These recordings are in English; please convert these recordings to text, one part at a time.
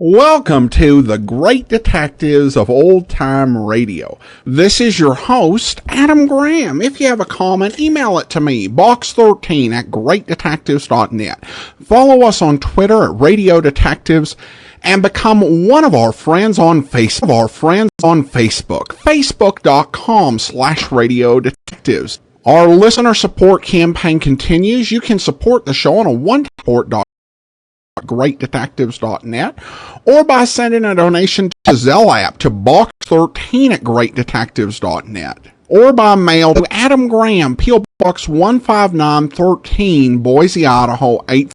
Welcome to the Great Detectives of Old Time Radio. This is your host, Adam Graham. If you have a comment, email it to me, box13@greatdetectives.net. Follow us on Twitter at Radio Detectives and become one of our friends on Facebook. Facebook.com/Radio Detectives. Our listener support campaign continues. You can support the show on a one-time greatdetectives.net or by sending a donation to the Zelle app to box13@greatdetectives.net or by mail to Adam Graham, P.O. Box 15913, Boise, Idaho 8,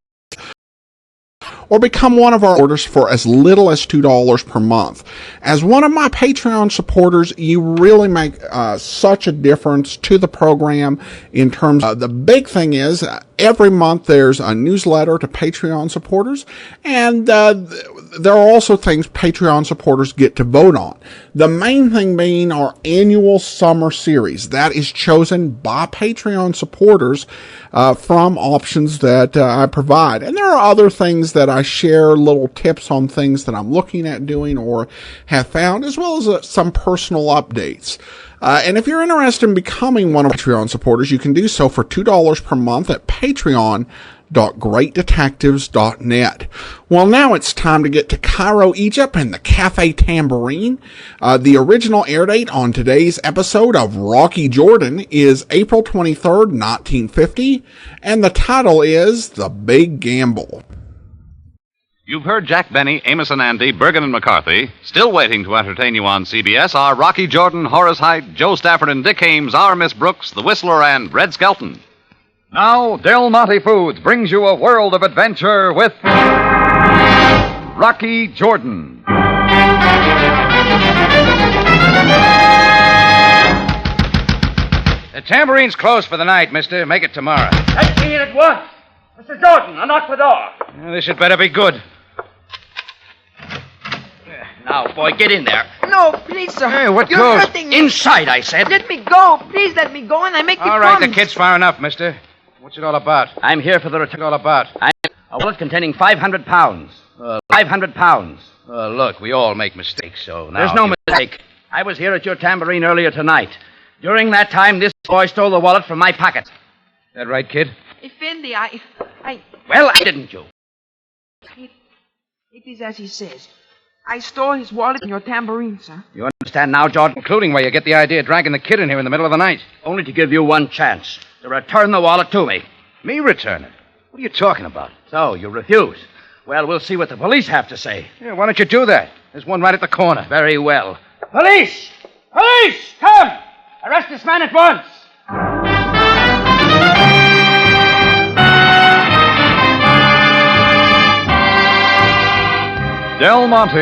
or become one of our orders for as little as $2 per month. As one of my Patreon supporters, you really make such a difference to the program in terms of the big thing is every month there's a newsletter to Patreon supporters, and there are also things Patreon supporters get to vote on. The main thing being our annual summer series that is chosen by Patreon supporters from options that I provide. And there are other things that I share, little tips on things that I'm looking at doing or have found, as well as some personal updates. And if you're interested in becoming one of Patreon supporters, you can do so for $2 per month at patreon.greatdetectives.net. Well, now it's time to get to Cairo, Egypt and the Cafe Tambourine. The original air date on today's episode of Rocky Jordan is April 23rd, 1950, and the title is The Big Gamble. You've heard Jack Benny, Amos and Andy, Bergen and McCarthy. Still waiting to entertain you on CBS are Rocky Jordan, Horace Heidt, Joe Stafford and Dick Ames, our Miss Brooks, The Whistler, and Red Skelton. Now, Del Monte Foods brings you a world of adventure with Rocky Jordan. The Tambourine's closed for the night, mister. Make it tomorrow. Take me in at once. Mr. Jordan, unlock the door. This had better be good. Now, boy, get in there. No, please, sir. Hey, what You're goes? hurting me. Inside, I said. Let me go. Please let me go, and I make you All right, promise. the kid's far enough, mister. What's it all about? I'm here for the return. All about? A wallet containing 500 pounds. 500 pounds. Look, we all make mistakes, so now... There's no mistake. I was here at your Tambourine earlier tonight. During that time, this boy stole the wallet from my pocket. That right, kid? Effendi, Well, didn't you? It is as he says. I stole his wallet in your Tambourine, sir. You understand now, Jordan? Including where you get the idea of dragging the kid in here in the middle of the night. Only to give you one chance. To return the wallet to me. Me return it? What are you talking about? So, you refuse. Well, we'll see what the police have to say. Yeah, why don't you do that? There's one right at the corner. Very well. Police! Police! Come! Arrest this man at once! Del Monte,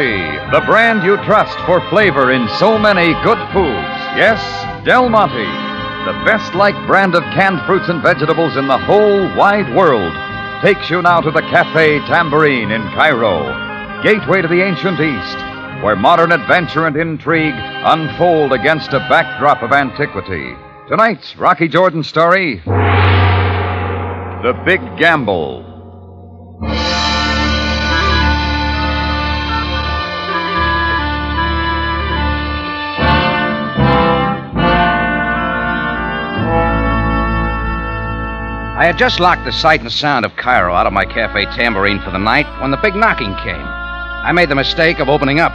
the brand you trust for flavor in so many good foods. Yes, Del Monte, the best-liked brand of canned fruits and vegetables in the whole wide world, takes you now to the Cafe Tambourine in Cairo, gateway to the ancient East, where modern adventure and intrigue unfold against a backdrop of antiquity. Tonight's Rocky Jordan story, The Big Gamble. I had just locked the sight and sound of Cairo out of my Cafe Tambourine for the night when the big knocking came. I made the mistake of opening up.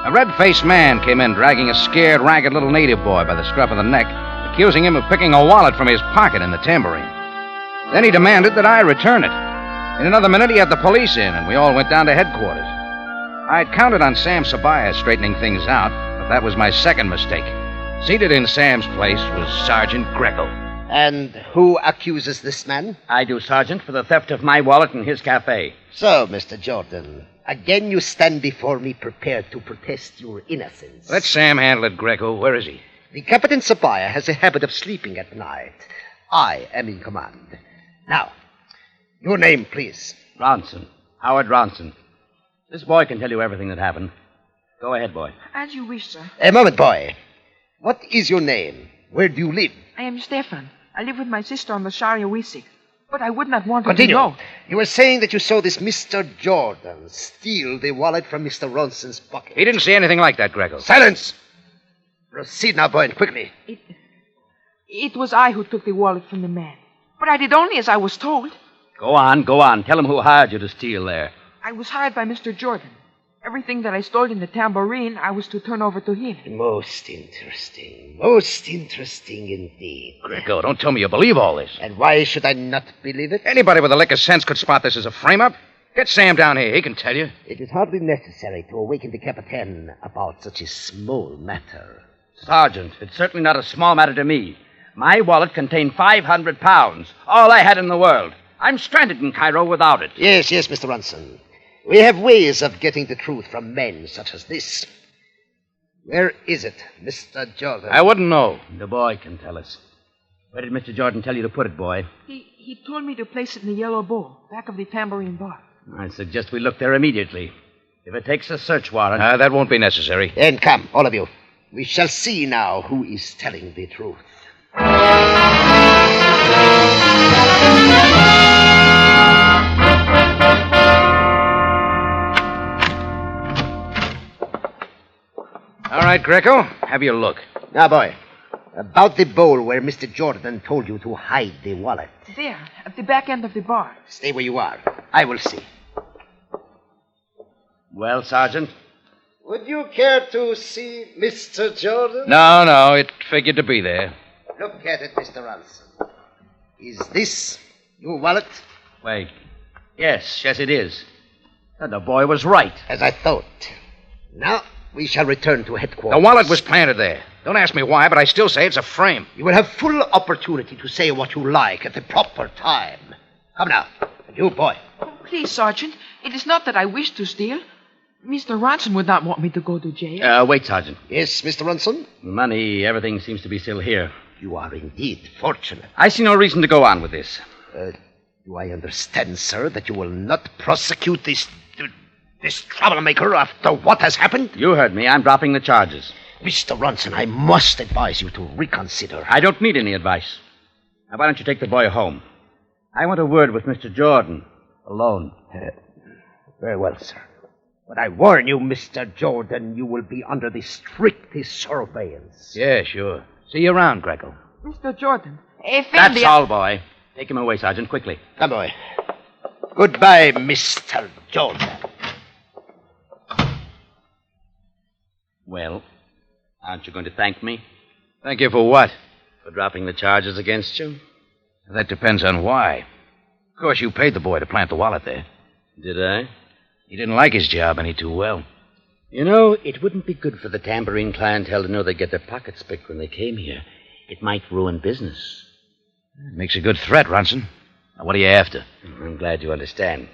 A red-faced man came in dragging a scared, ragged little native boy by the scruff of the neck, accusing him of picking a wallet from his pocket in the Tambourine. Then he demanded that I return it. In another minute, he had the police in, and we all went down to headquarters. I'd counted on Sam Sabaya straightening things out, but that was my second mistake. Seated in Sam's place was Sergeant Greco. And who accuses this man? I do, Sergeant, for the theft of my wallet in his cafe. So, Mr. Jordan, Again you stand before me prepared to protest your innocence. Let Sam handle it, Greco. Where is he? The Captain Sabaya has a habit of sleeping at night. I am in command. Now, your name, please. Ronson. Howard Ronson. This boy can tell you everything that happened. Go ahead, boy. As you wish, sir. A moment, boy. What is your name? Where do you live? I am Stefan. I live with my sister on the Sharia Wisik. But I would not want her Continue. to know. You were saying that you saw this Mr. Jordan steal the wallet from Mr. Ronson's pocket. He didn't see anything like that, Greco. Silence! Proceed now, boy, and quickly. It was I who took the wallet from the man. But I did only as I was told. Go on. Tell him who hired you to steal there. I was hired by Mr. Jordan. Everything that I stole in the Tambourine, I was to turn over to him. Most interesting. Most interesting indeed. Greco, don't tell me you believe all this. And why should I not believe it? Anybody with a lick of sense could spot this as a frame-up. Get Sam down here. He can tell you. It is hardly necessary to awaken the Captain about such a small matter. Sergeant, it's certainly not a small matter to me. My wallet contained 500 pounds. All I had in the world. I'm stranded in Cairo without it. Yes, Mr. Ronson. We have ways of getting the truth from men such as this. Where is it, Mr. Jordan? I wouldn't know. The boy can tell us. Where did Mr. Jordan tell you to put it, boy? He told me to place it in the yellow bowl, back of the Tambourine bar. I suggest we look there immediately. If it takes a search warrant... That won't be necessary. Then come, all of you. We shall see now who is telling the truth. All right, Greco, have your look. Now, boy, about the bowl where Mr. Jordan told you to hide the wallet. There, at the back end of the bar. Stay where you are. I will see. Well, Sergeant? Would you care to see Mr. Jordan? No, it figured to be there. Look at it, Mr. Ronson. Is this your wallet? Wait. Yes, it is. And the boy was right. As I thought. Now, we shall return to headquarters. The wallet was planted there. Don't ask me why, but I still say it's a frame. You will have full opportunity to say what you like at the proper time. Come now. And you, boy. Oh, please, Sergeant. It is not that I wish to steal. Mr. Ronson would not want me to go to jail. Wait, Sergeant. Yes, Mr. Ronson? The money, everything seems to be still here. You are indeed fortunate. I see no reason to go on with this. Do I understand, sir, that you will not prosecute this troublemaker after what has happened? You heard me. I'm dropping the charges. Mr. Ronson, I must advise you to reconsider. I don't need any advice. Now, why don't you take the boy home? I want a word with Mr. Jordan. Alone. Very well, sir. But I warn you, Mr. Jordan, you will be under the strictest surveillance. Yeah, sure. See you around, Greco. Mr. Jordan. That's all, boy. Take him away, Sergeant, quickly. Come, boy. Goodbye, Mr. Jordan. Well, aren't you going to thank me? Thank you for what? For dropping the charges against you? That depends on why. Of course, you paid the boy to plant the wallet there. Did I? He didn't like his job any too well. You know, it wouldn't be good for the Tambourine clientele to know they'd get their pockets picked when they came here. It might ruin business. Makes a good threat, Ronson. Now, what are you after? I'm glad you understand.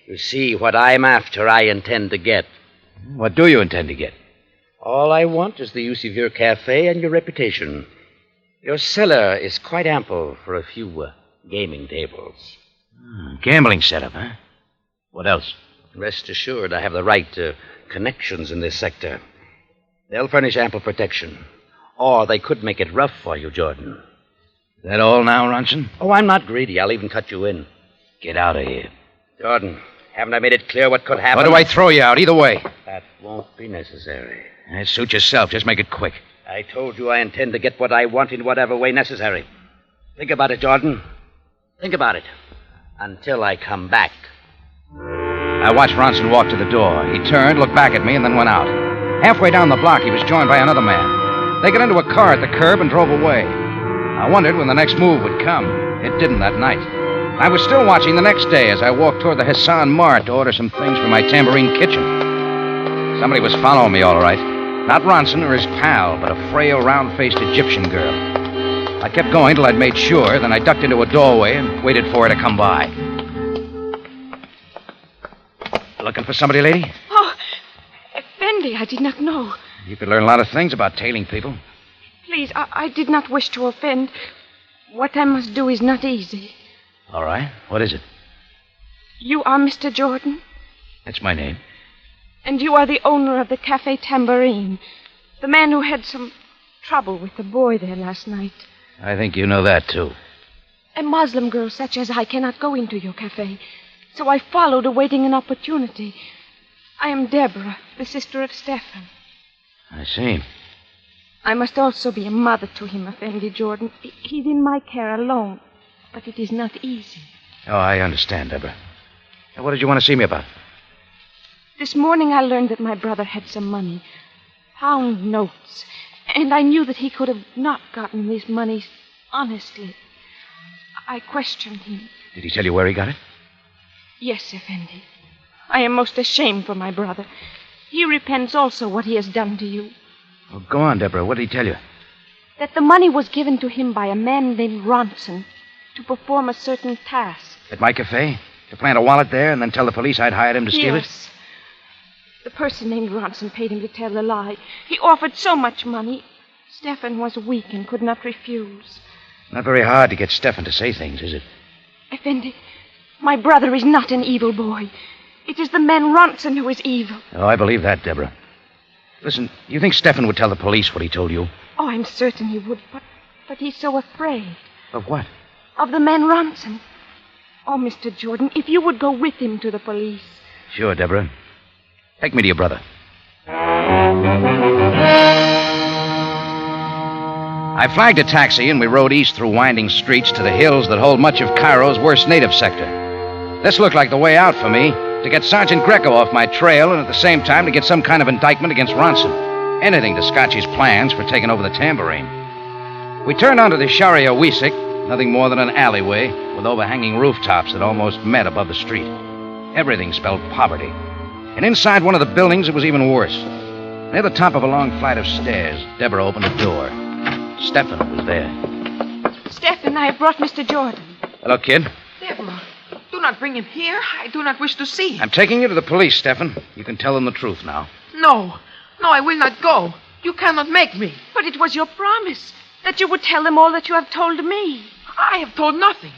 You see, what I'm after, I intend to get. What do you intend to get? All I want is the use of your cafe and your reputation. Your cellar is quite ample for a few gaming tables. Gambling setup, huh? What else? Rest assured, I have the right connections in this sector. They'll furnish ample protection. Or they could make it rough for you, Jordan. Is that all now, Ronson? Oh, I'm not greedy. I'll even cut you in. Get out of here. Jordan, haven't I made it clear what could happen? Or do I throw you out? Either way. That won't be necessary. Suit yourself. Just make it quick. I told you I intend to get what I want in whatever way necessary. Think about it, Jordan. Think about it. Until I come back. I watched Ronson walk to the door. He turned, looked back at me, and then went out. Halfway down the block, he was joined by another man. They got into a car at the curb and drove away. I wondered when the next move would come. It didn't that night. I was still watching the next day as I walked toward the Hassan Mart to order some things for my Tambourine kitchen. Somebody was following me, all right. Not Ronson or his pal, but a frail, round-faced Egyptian girl. I kept going till I'd made sure, then I ducked into a doorway and waited for her to come by. Looking for somebody, lady? Oh, Effendi, I did not know. You could learn a lot of things about tailing people. Please, I did not wish to offend. What I must do is not easy. All right. What is it? You are Mr. Jordan, That's my name. and you are the owner of the Cafe Tambourine. The man who had some trouble with the boy there last night. I think you know that, too. A Muslim girl such as I cannot go into your cafe. So I followed, awaiting an opportunity. I am Deborah, the sister of Stefan. I see. I must also be a mother to him, Effendi Jordan. He's in my care alone, but it is not easy. Oh, I understand, Deborah. Now, what did you want to see me about? This morning I learned that my brother had some money. Pound notes. And I knew that he could have not gotten these monies honestly. I questioned him. Did he tell you where he got it? Yes, Effendi. I am most ashamed for my brother. He repents also what he has done to you. Well, go on, Deborah. What did he tell you? That the money was given to him by a man named Ronson to perform a certain task. At my cafe? To plant a wallet there and then tell the police I'd hired him to steal it? Yes. The person named Ronson paid him to tell the lie. He offered so much money. Stefan was weak and could not refuse. Not very hard to get Stefan to say things, is it? Effendi, my brother is not an evil boy. It is the man Ronson who is evil. Oh, I believe that, Deborah. Listen, you think Stefan would tell the police what he told you? Oh, I'm certain he would, but he's so afraid. Of what? Of the man Ronson. Oh, Mr. Jordan, if you would go with him to the police. Sure, Deborah. Take me to your brother. I flagged a taxi and we rode east through winding streets to the hills that hold much of Cairo's worst native sector. This looked like the way out for me, to get Sergeant Greco off my trail and at the same time to get some kind of indictment against Ronson. Anything to scotch his plans for taking over the Tambourine. We turned onto the Sharia Wisik, nothing more than an alleyway with overhanging rooftops that almost met above the street. Everything spelled poverty. And inside one of the buildings, it was even worse. Near the top of a long flight of stairs, Deborah opened a door. Stefan was there. Stefan, I have brought Mr. Jordan. Hello, kid. Deborah, do not bring him here. I do not wish to see him. I'm taking you to the police, Stefan. You can tell them the truth now. No, I will not go. You cannot make me. But it was your promise that you would tell them all that you have told me. I have told nothing.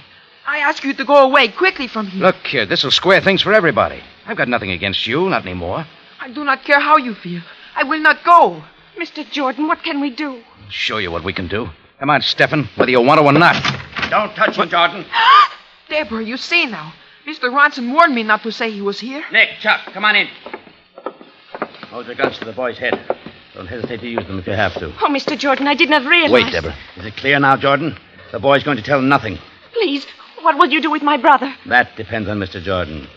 I ask you to go away quickly from here. Look, kid, this will square things for everybody. I've got nothing against you, not anymore. I do not care how you feel. I will not go. Mr. Jordan, what can we do? I'll show you what we can do. Come on, Stefan, whether you want to or not. Don't touch him, Jordan. Deborah, you see now. Mr. Ronson warned me not to say he was here. Nick, Chuck, come on in. Hold your guns to the boy's head. Don't hesitate to use them if you have to. Oh, Mr. Jordan, I did not realize. Wait, Deborah. Is it clear now, Jordan? The boy's going to tell nothing. Please, what will you do with my brother? That depends on Mr. Jordan.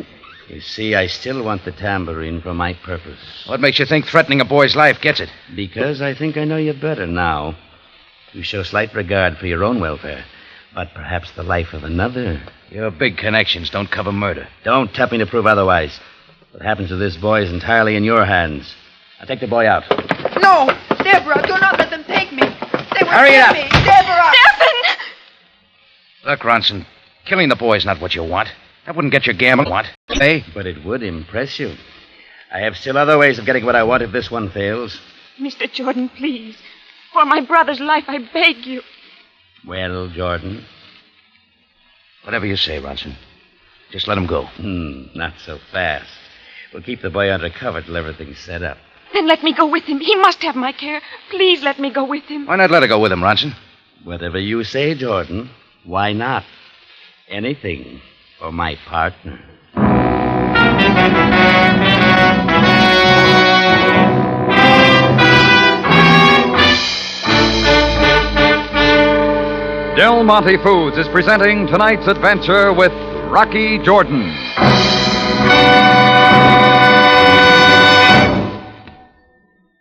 You see, I still want the tambourine for my purpose. What makes you think threatening a boy's life gets it? Because I think I know you better now. You show slight regard for your own welfare, but perhaps the life of another. Your big connections don't cover murder. Don't tempt me to prove otherwise. What happens to this boy is entirely in your hands. I'll take the boy out. No, Deborah, do not let them take me. They will Hurry kill up. me. Deborah! Stefan! Look, Ronson, killing the boy's not what you want. That wouldn't get your gamble. What? Hey? But it would impress you. I have still other ways of getting what I want if this one fails. Mr. Jordan, please. For my brother's life, I beg you. Well, Jordan? Whatever you say, Ronson. Just let him go. Not so fast. We'll keep the boy under cover till everything's set up. Then let me go with him. He must have my care. Please let me go with him. Why not let her go with him, Ronson? Whatever you say, Jordan. Why not? Anything for my partner. Del Monte Foods is presenting tonight's adventure with Rocky Jordan.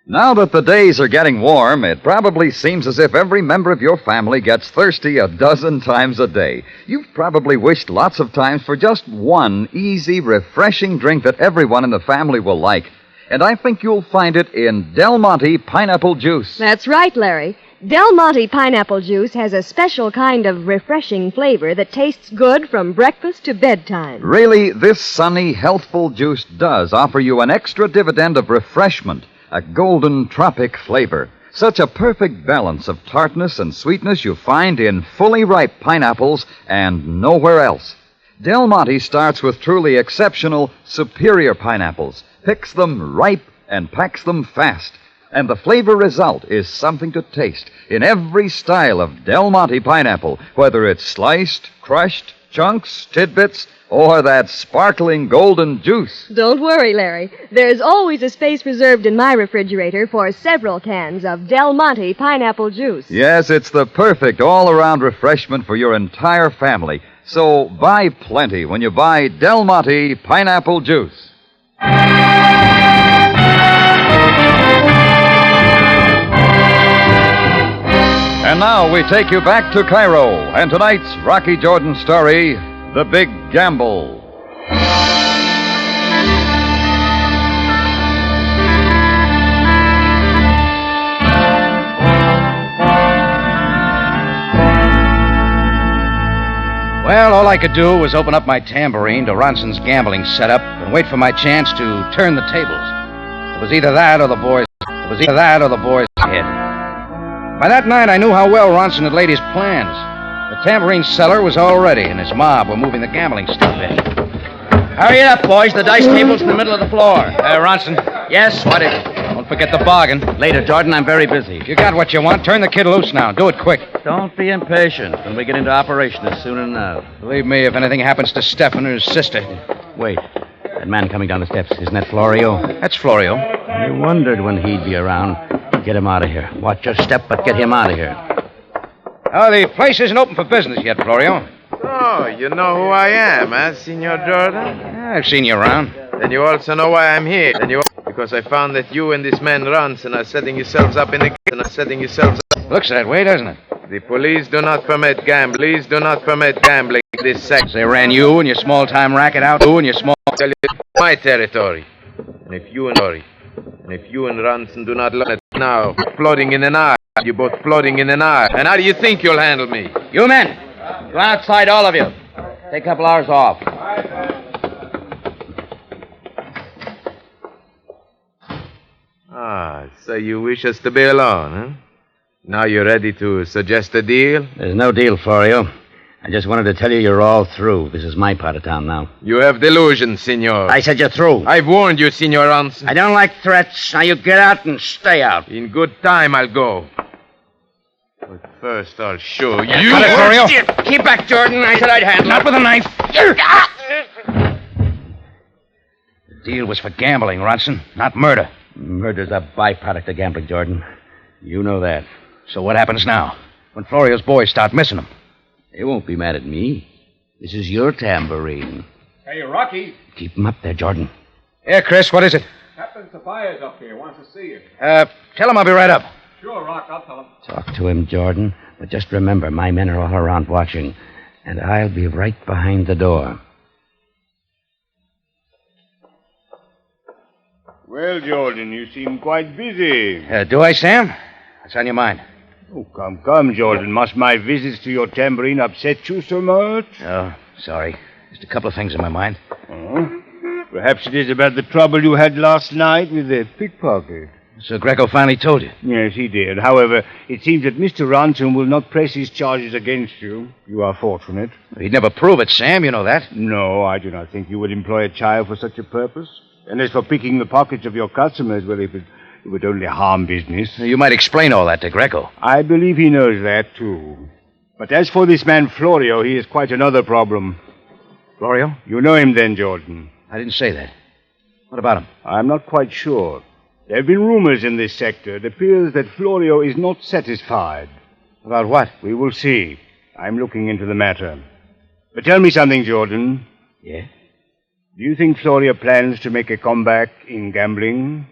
Now that the days are getting warm, it probably seems as if every member of your family gets thirsty a dozen times a day. You've probably wished lots of times for just one easy, refreshing drink that everyone in the family will like. And I think you'll find it in Del Monte Pineapple Juice. That's right, Larry. Del Monte pineapple juice has a special kind of refreshing flavor that tastes good from breakfast to bedtime. Really, this sunny, healthful juice does offer you an extra dividend of refreshment, a golden tropic flavor. Such a perfect balance of tartness and sweetness you find in fully ripe pineapples and nowhere else. Del Monte starts with truly exceptional, superior pineapples, picks them ripe and packs them fast. And the flavor result is something to taste in every style of Del Monte pineapple, whether it's sliced, crushed, chunks, tidbits, or that sparkling golden juice. Don't worry, Larry. There's always a space reserved in my refrigerator for several cans of Del Monte pineapple juice. Yes, it's the perfect all-around refreshment for your entire family. So buy plenty when you buy Del Monte pineapple juice. And now we take you back to Cairo and tonight's Rocky Jordan story, The Big Gamble. Well, all I could do was open up my tambourine to Ronson's gambling setup and wait for my chance to turn the tables. It was either that or the boys' head. By that night, I knew how well Ronson had laid his plans. The tambourine seller was all ready, and his mob were moving the gambling stuff in. Hurry it up, boys. The dice table's in the middle of the floor. Ronson. Yes, what is it? Don't forget the bargain. Later, Jordan. I'm very busy. If you got what you want, turn the kid loose now. Do it quick. Don't be impatient. When we get into operation, it's soon enough. Believe me, if anything happens to Stephen or his sister. Wait. That man coming down the steps, isn't that Florio? That's Florio. I wondered when he'd be around. Get him out of here. Watch your step, but get him out of here. Oh, the place isn't open for business yet, Florio. Oh, you know who I am, eh, Senor Jordan? Yeah, I've seen you around. Then you also know why I'm here. Because I found that you and this man Ronson are setting yourselves up in the Looks that way, doesn't it? The police do not permit gambling. Police do not permit gambling in this section. They ran you and your small-time racket out. You and your small... My territory. And if you and Ronson do not learn it now, floating in an eye. You're both floating in an eye. And how do you think you'll handle me? You men, go outside, all of you. Take a couple hours off. Ah, so you wish us to be alone, huh? Now you're ready to suggest a deal? There's no deal for you. I just wanted to tell you you're all through. This is my part of town now. You have delusions, senor. I said you're through. I've warned you, Senor Ronson. I don't like threats. Now you get out and stay out. In good time, I'll go. But first, I'll show you. Cut it, Florio. Keep back, Jordan. I said I'd handle Not it. with a knife. The deal was for gambling, Ronson, not murder. Murder's a byproduct of gambling, Jordan. You know that. So what happens now? When Florio's boys start missing him? They won't be mad at me. This is your tambourine. Hey, Rocky. Keep him up there, Jordan. Yeah, Chris, what is it? Captain Sophia's up here. Wants to see you. Tell him I'll be right up. Sure, Rock. I'll tell him. Talk to him, Jordan. But just remember, my men are all around watching. And I'll be right behind the door. Well, Jordan, you seem quite busy. Do I, Sam? What's on your mind? Oh, come, Jordan. Must my visits to your tambourine upset you so much? Oh, sorry. Just a couple of things in my mind. Oh? Perhaps it is about the trouble you had last night with the pickpocket. So Greco finally told you? Yes, he did. However, it seems that Mr. Ronson will not press his charges against you. You are fortunate. He'd never prove it, Sam. You know that. No, I do not think you would employ a child for such a purpose. And as for picking the pockets of your customers, well, it would only harm business. You might explain all that to Greco. I believe he knows that, too. But as for this man Florio, he is quite another problem. Florio? You know him then, Jordan. I didn't say that. What about him? I'm not quite sure. There have been rumors in this sector. It appears that Florio is not satisfied. About what? We will see. I'm looking into the matter. But tell me something, Jordan. Yeah? Do you think Florio plans to make a comeback in gambling?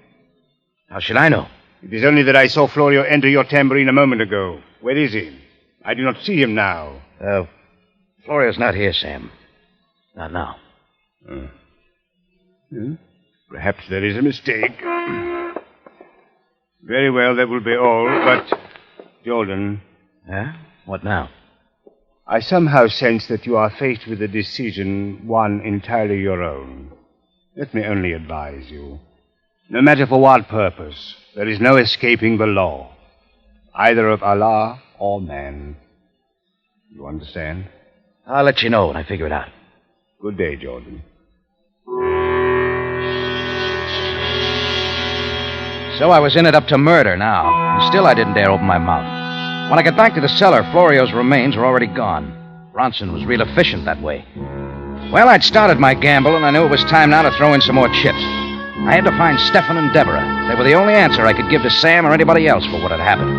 How should I know? It is only that I saw Florio enter your tambourine a moment ago. Where is he? I do not see him now. Florio's not here, Sam. Not now. Perhaps there is a mistake. Very well, that will be all, but Jordan. Yeah? What now? I somehow sense that you are faced with a decision, one entirely your own. Let me only advise you. No matter for what purpose, there is no escaping the law, either of Allah or man. You understand? I'll let you know when I figure it out. Good day, Jordan. So I was in it up to murder now, and still I didn't dare open my mouth. When I got back to the cellar, Florio's remains were already gone. Ronson was real efficient that way. Well, I'd started my gamble, and I knew it was time now to throw in some more chips. I had to find Stefan and Deborah. They were the only answer I could give to Sam or anybody else for what had happened.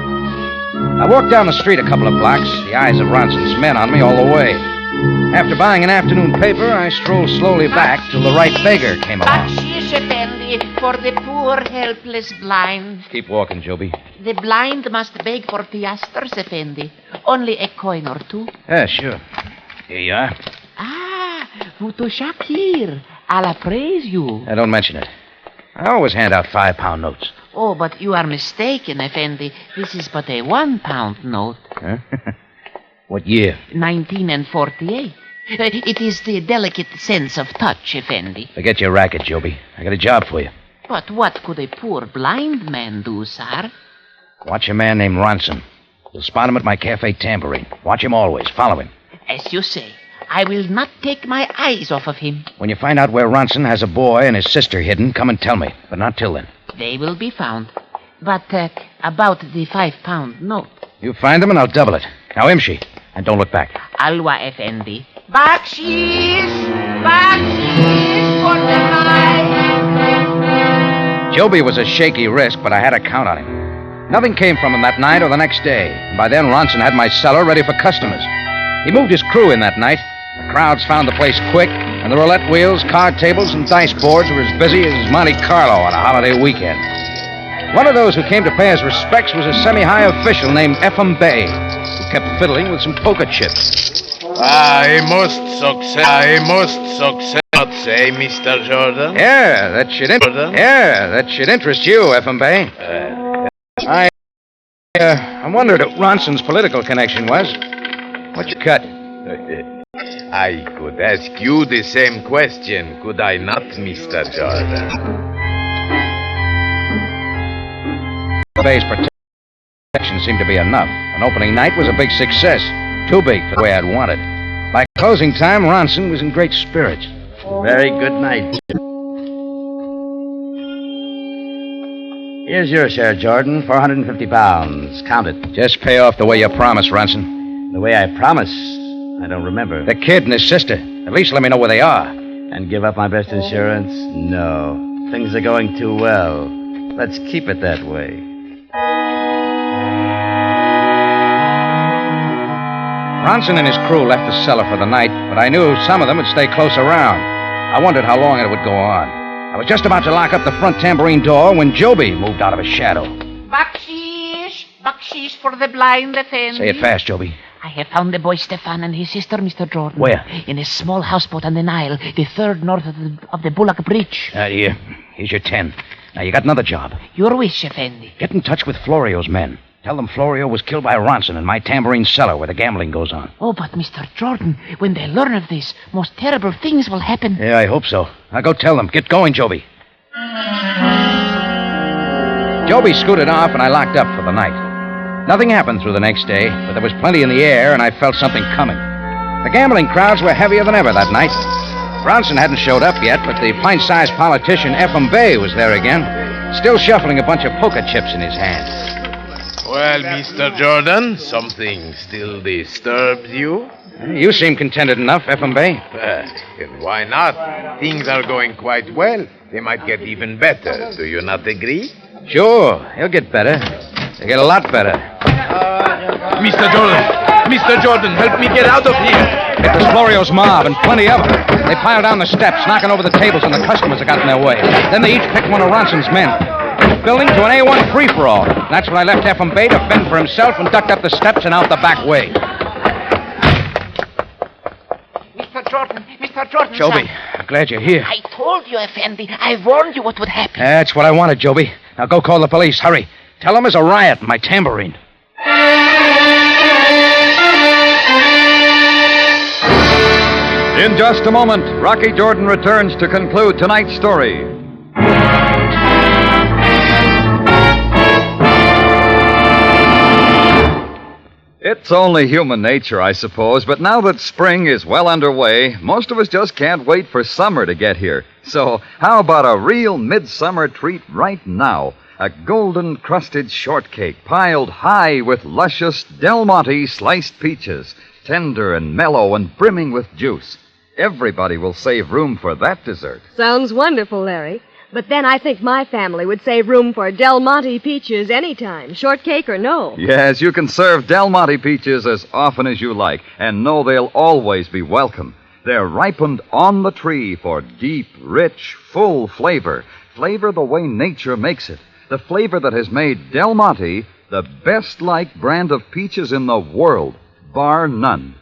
I walked down the street a couple of blocks, the eyes of Ronson's men on me all the way. After buying an afternoon paper, I strolled slowly back till the right beggar came along. Bakshish, Effendi, for the poor, helpless blind. Keep walking, Joby. The blind must beg for piastres, Effendi. Only a coin or two. Yeah, sure. Here you are. Ah, Mutushakir. Allah praise you. Don't mention it. I always hand out 5-pound notes. Oh, but you are mistaken, Effendi. This is but a 1-pound note. Huh? What year? 1948. It is the delicate sense of touch, Effendi. Forget your racket, Joby. I got a job for you. But what could a poor blind man do, sir? Watch a man named Ronson. You'll spot him at my cafe Tambourine. Watch him always. Follow him. As you say, I will not take my eyes off of him. When you find out where Ronson has a boy and his sister hidden, come and tell me. But not till then. They will be found. But about the 5-pound note. You find them and I'll double it. Now, Imshi. And don't look back. Alwa, Effendi. Bakshish! Bakshish for the night! Joby was a shaky risk, but I had to count on him. Nothing came from him that night or the next day. And by then, Ronson had my cellar ready for customers. He moved his crew in that night. The crowds found the place quick, and the roulette wheels, card tables, and dice boards were as busy as Monte Carlo on a holiday weekend. One of those who came to pay his respects was a semi-high official named Ephraim Bey, who kept fiddling with some poker chips. I must success, say, Mr. Jordan. Yeah, that should interest you, Ephraim Bey. I wondered what Ronson's political connection was. What'd you cut? I could ask you the same question, could I not, Mr. Jordan? Bay's protection seemed to be enough. An opening night was a big success. Too big for the way I'd wanted. By closing time, Ronson was in great spirits. Very good night. Here's your share, Jordan. 450 pounds. Count it. Just pay off the way you promised, Ronson. The way I promised? I don't remember. The kid and his sister. At least let me know where they are. And give up my best insurance? No. Things are going too well. Let's keep it that way. Ronson and his crew left the cellar for the night, but I knew some of them would stay close around. I wondered how long it would go on. I was just about to lock up the front Tambourine door when Joby moved out of his shadow. Bakshish! Bakshish for the blind, Effendi. Say it fast, Joby. I have found the boy Stefan and his sister, Mr. Jordan. Where? In a small houseboat on the Nile, the third north of the Bullock Bridge. Here. Here's your 10. Now, you got another job. Your wish, Effendi. Get in touch with Florio's men. Tell them Florio was killed by Ronson in my Tambourine cellar where the gambling goes on. Oh, but Mr. Jordan, when they learn of this, most terrible things will happen. Yeah, I hope so. Now go tell them. Get going, Joby. Joby scooted off and I locked up for the night. Nothing happened through the next day, but there was plenty in the air and I felt something coming. The gambling crowds were heavier than ever that night. Ronson hadn't showed up yet, but the pint-sized politician Ephraim Bey was there again, still shuffling a bunch of poker chips in his hand. Well, Mr. Jordan, something still disturbs you? You seem contented enough, Ephraim Bey. And why not? Things are going quite well. They might get even better. Do you not agree? Sure, he'll get better. He'll get a lot better. Mr. Jordan, help me get out of here. It was Florio's mob, and plenty of them. They piled down the steps, knocking over the tables, and the customers that got in their way. Then they each picked one of Ronson's men. Building to an A1 free-for-all. That's when I left Ephraim Bey to fend for himself and ducked up the steps and out the back way. Mr. Jordan, Joby, son. I'm glad you're here. I told you, Effendi. I warned you what would happen. That's what I wanted, Joby. Now go call the police. Hurry. Tell them there's a riot in my Tambourine. In just a moment, Rocky Jordan returns to conclude tonight's story. It's only human nature, I suppose, but now that spring is well underway, most of us just can't wait for summer to get here. So, how about a real midsummer treat right now? A golden-crusted shortcake piled high with luscious Del Monte sliced peaches, tender and mellow and brimming with juice. Everybody will save room for that dessert. Sounds wonderful, Larry. But then I think my family would save room for Del Monte peaches anytime, shortcake or no. Yes, you can serve Del Monte peaches as often as you like, and know they'll always be welcome. They're ripened on the tree for deep, rich, full flavor. Flavor the way nature makes it. The flavor that has made Del Monte the best-liked brand of peaches in the world, bar none.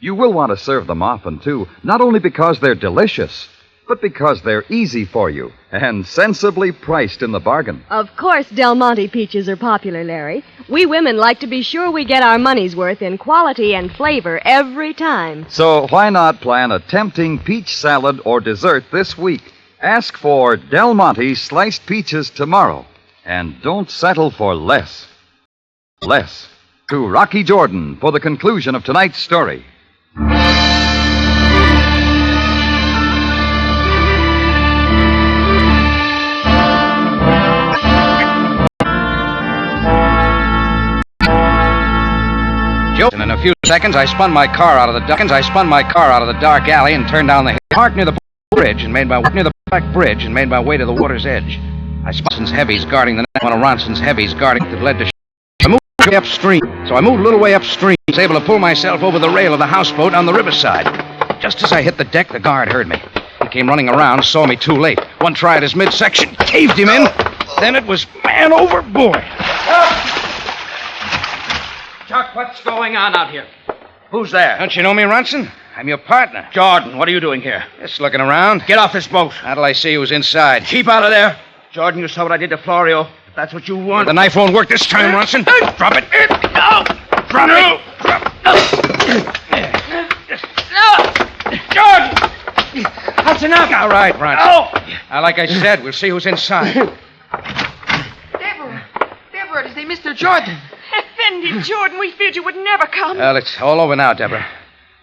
You will want to serve them often, too, not only because they're delicious, but because they're easy for you and sensibly priced in the bargain. Of course Del Monte peaches are popular, Larry. We women like to be sure we get our money's worth in quality and flavor every time. So why not plan a tempting peach salad or dessert this week? Ask for Del Monte sliced peaches tomorrow. And don't settle for less. Less. To Rocky Jordan for the conclusion of tonight's story. And in a few seconds, I spun my car out of the dark alley and turned down the hill. Parked near the bridge and made my way to the water's edge. I spun heavies guarding the one of Ronson's heavies guarding that led to. I moved upstream, so I moved a little way upstream. I was able to pull myself over the rail of the houseboat on the riverside. Just as I hit the deck, the guard heard me. He came running around, saw me too late. One try at his midsection, caved him in. Then it was man overboard. Chuck, what's going on out here? Who's there? Don't you know me, Ronson? I'm your partner. Jordan, what are you doing here? Just looking around. Get off this boat. How till I see who's inside? Keep out of there. Jordan, you saw what I did to Florio. If that's what you want. The knife won't work this time, Ronson. Drop it. No! Drop it. No! Jordan! That's enough. All right, Ronson. No! Now, like I said, we'll see who's inside. Deborah, is they Mr. Jordan? Effendi, Jordan, we feared you would never come. Well, it's all over now, Deborah.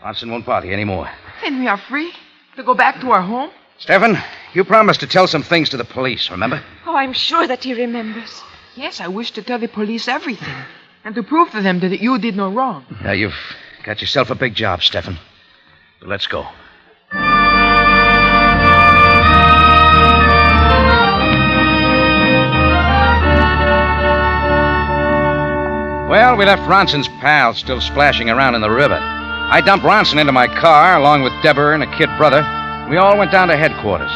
Ronson won't bother you anymore. Then we are free to go back to our home? Stefan, you promised to tell some things to the police, remember? Oh, I'm sure that he remembers. Yes, I wish to tell the police everything. And to prove to them that you did no wrong. Now, you've got yourself a big job, Stefan. But let's go. Well, we left Ronson's pals still splashing around in the river. I dumped Ronson into my car, along with Deborah and a kid brother. We all went down to headquarters.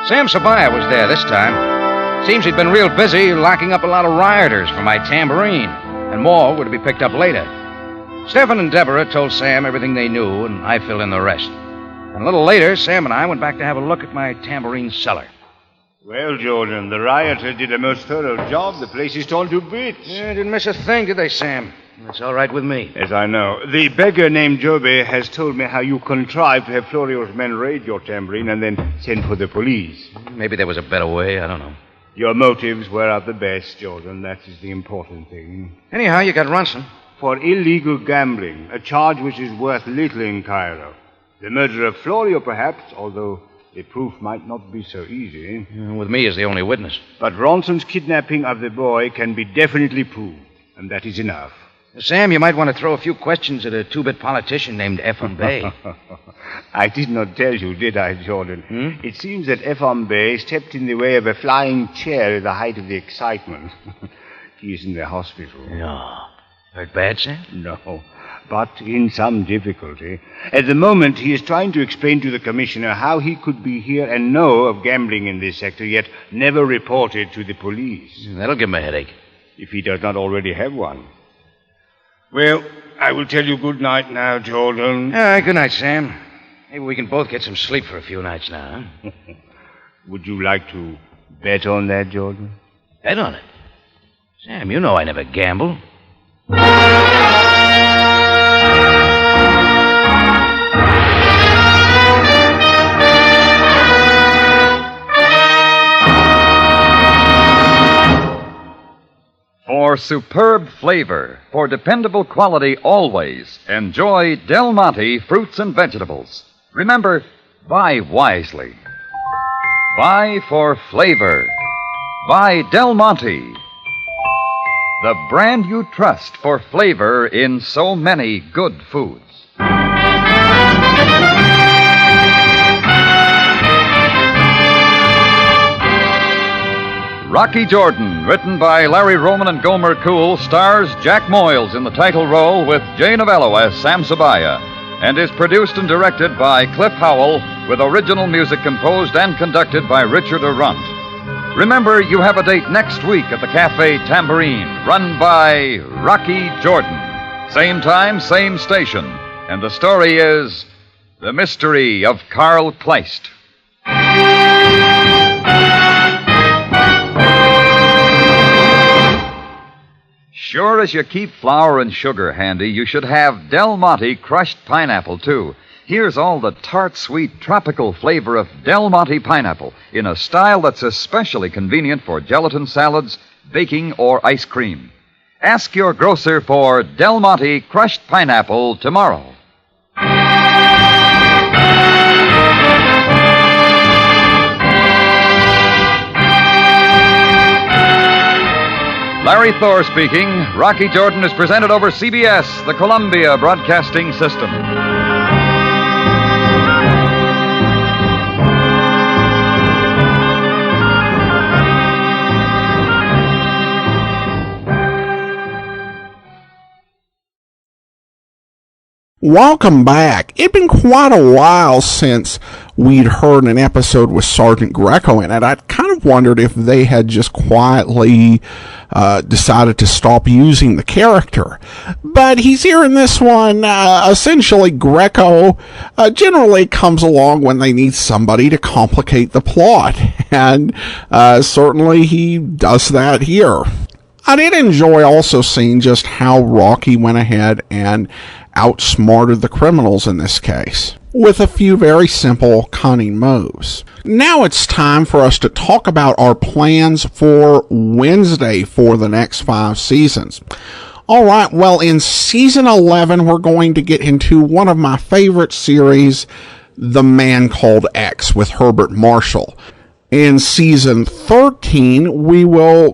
Sam Sabaya was there this time. Seems he'd been real busy locking up a lot of rioters for my Tambourine, and more were to be picked up later. Stefan and Deborah told Sam everything they knew, and I filled in the rest. And a little later, Sam and I went back to have a look at my Tambourine cellar. Well, Jordan, the rioters did a most thorough job. The place is torn to bits. Yeah, didn't miss a thing, did they, Sam? That's all right with me. Yes, I know. The beggar named Joby has told me how you contrived to have Florio's men raid your Tambourine and then send for the police. Maybe there was a better way. I don't know. Your motives were at the best, Jordan. That is the important thing. Anyhow, you got Ronson. For illegal gambling, a charge which is worth little in Cairo. The murder of Florio, perhaps, although the proof might not be so easy. With me as the only witness. But Ronson's kidnapping of the boy can be definitely proved, and that is enough. Sam, you might want to throw a few questions at a two-bit politician named Ephraim Bey. I did not tell you, did I, Jordan? It seems that Ephraim Bey stepped in the way of a flying chair at the height of the excitement. He is in the hospital. No. Hurt bad, Sam? No, but in some difficulty. At the moment, he is trying to explain to the commissioner how he could be here and know of gambling in this sector, yet never report it to the police. That'll give him a headache. If he does not already have one. Well, I will tell you good night now, Jordan. All right, good night, Sam. Maybe we can both get some sleep for a few nights now, huh? Would you like to bet on that, Jordan? Bet on it? Sam, you know I never gamble. For superb flavor, for dependable quality always, enjoy Del Monte fruits and vegetables. Remember, buy wisely. Buy for flavor. Buy Del Monte, the brand you trust for flavor in so many good foods. Rocky Jordan, written by Larry Roman and Gomer Cool, stars Jack Moyles in the title role with Jay Novello as Sam Sabaya, and is produced and directed by Cliff Howell, with original music composed and conducted by Richard Arrunt. Remember, you have a date next week at the Cafe Tambourine, run by Rocky Jordan. Same time, same station. And the story is The Mystery of Carl Kleist. Sure as you keep flour and sugar handy, you should have Del Monte crushed pineapple, too. Here's all the tart, sweet, tropical flavor of Del Monte pineapple in a style that's especially convenient for gelatin salads, baking, or ice cream. Ask your grocer for Del Monte crushed pineapple tomorrow. Larry Thor speaking. Rocky Jordan is presented over CBS, the Columbia Broadcasting System. Welcome back. It'd been quite a while since we'd heard an episode with Sergeant Greco in it. I kind of wondered if they had just quietly decided to stop using the character. But he's here in this one. Essentially, Greco generally comes along when they need somebody to complicate the plot. And certainly he does that here. I did enjoy also seeing just how Rocky went ahead and outsmarted the criminals in this case, with a few very simple, cunning moves. Now it's time for us to talk about our plans for Wednesday for the next 5 seasons. Alright, well, in season 11, we're going to get into one of my favorite series, The Man Called X, with Herbert Marshall. In season 13, we will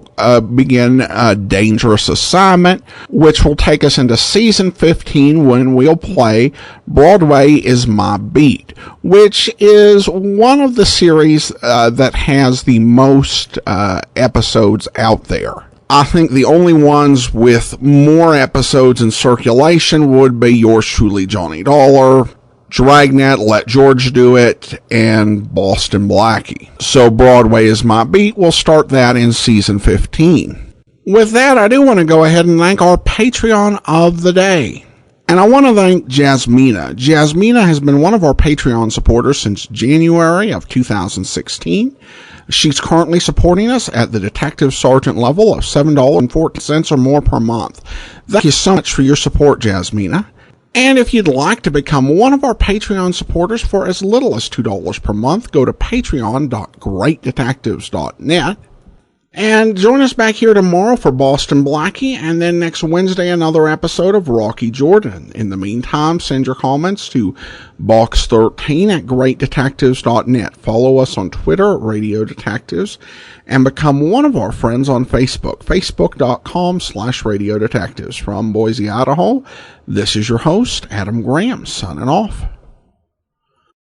begin a Dangerous Assignment, which will take us into season 15 when we'll play Broadway is My Beat, which is one of the series that has the most episodes out there. I think the only ones with more episodes in circulation would be Yours Truly, Johnny Dollar, Dragnet, Let George Do It, and Boston Blackie. So Broadway is My Beat. We'll start that in season 15. With that, I do want to go ahead and thank our Patreon of the day. And I want to thank Jasmina. Jasmina has been one of our Patreon supporters since January of 2016. She's currently supporting us at the Detective Sergeant level of $7.40 or more per month. Thank you so much for your support, Jasmina. And if you'd like to become one of our Patreon supporters for as little as $2 per month, go to patreon.greatdetectives.net. And join us back here tomorrow for Boston Blackie, and then next Wednesday another episode of Rocky Jordan. In the meantime, send your comments to box13@greatdetectives.net. Follow us on Twitter at Radio Detectives, and become one of our friends on Facebook, facebook.com/Radio Detectives. From Boise, Idaho, this is your host, Adam Graham, signing off.